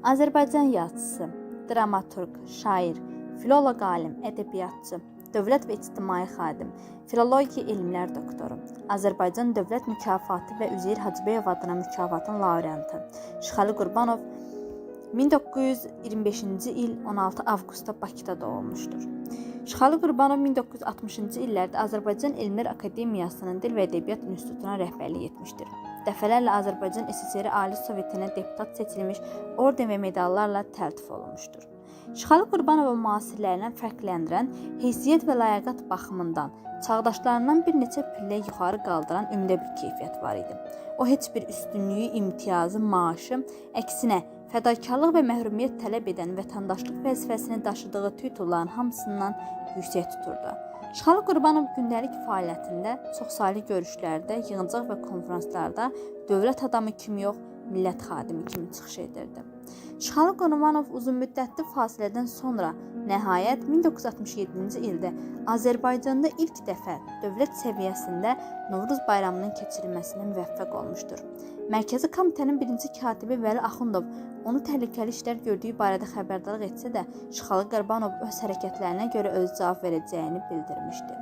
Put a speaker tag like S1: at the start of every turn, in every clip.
S1: Azərbaycan yazıçısı, dramaturq, şair, filoloq alim, ədəbiyyatçı, dövlət və ictimai xadim, filologiya elmlər doktoru, Azərbaycan Dövlət Mükafatı və Üzeyir Hacıbəyov adına mükafatın laureatı Şıxəli Qurbanov 1925-ci il 16 avqustda Bakıda doğulmuşdur. Şıxəli Qurbanov 1960-cı illərdə Azərbaycan Elmlər Akademiyasının Dil və Ədəbiyyat İnstitutuna rəhbərlik etmişdir. Dəfələrlə Azərbaycan SSR Ali Sovetinə deputat seçilmiş, orden və medallarla təltif olunmuşdur. Şıxəli Qurbanovun müasirlərindən fərqləndirən heysiyyət və ləyaqət baxımından çağdaşlarından bir neçə pillə yuxarı qaldıran ümdə bir keyfiyyət var idi. O heç bir üstünlüyü, imtiyazı, maaşı, əksinə fədakarlıq və məhrumiyyət tələb edən vətəndaşlıq vəzifəsini daşıdığı titulların hamısından yüksək tuturdu. Şıxəli Qurbanov gündəlik fəaliyyətində çoxsaylı görüşlərdə, yığıncaq və konferanslarda dövlət adamı kimi yox, millət xadimi kimi çıxış edirdi. Şıxəli Qurbanov uzunmüddətli fasilədən sonra nəhayət 1967-ci ildə Azərbaycanda ilk dəfə dövlət səviyyəsində Novruz bayramının keçirilməsinə müvəffəq olmuşdur. Mərkəzi Komitənin birinci katibi Vəli Axundov onu təhlükəli işlər gördüyü barədə xəbərdarlıq etsə də, Şıxəli Qurbanov öz hərəkətlərinə görə öz cavab verəcəyini bildirmişdi.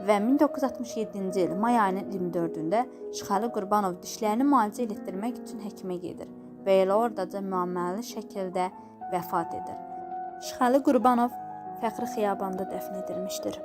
S1: Və 1967-ci il may ayının 24-də Şıxəli Qurbanov dişlərini müalicə etdirmək üçün həkimə gedir və elə oradaca müəmməli şəkildə vəfat edir. Şıxəli Qurbanov Fəxri Xiyabanda dəfn edilmişdir.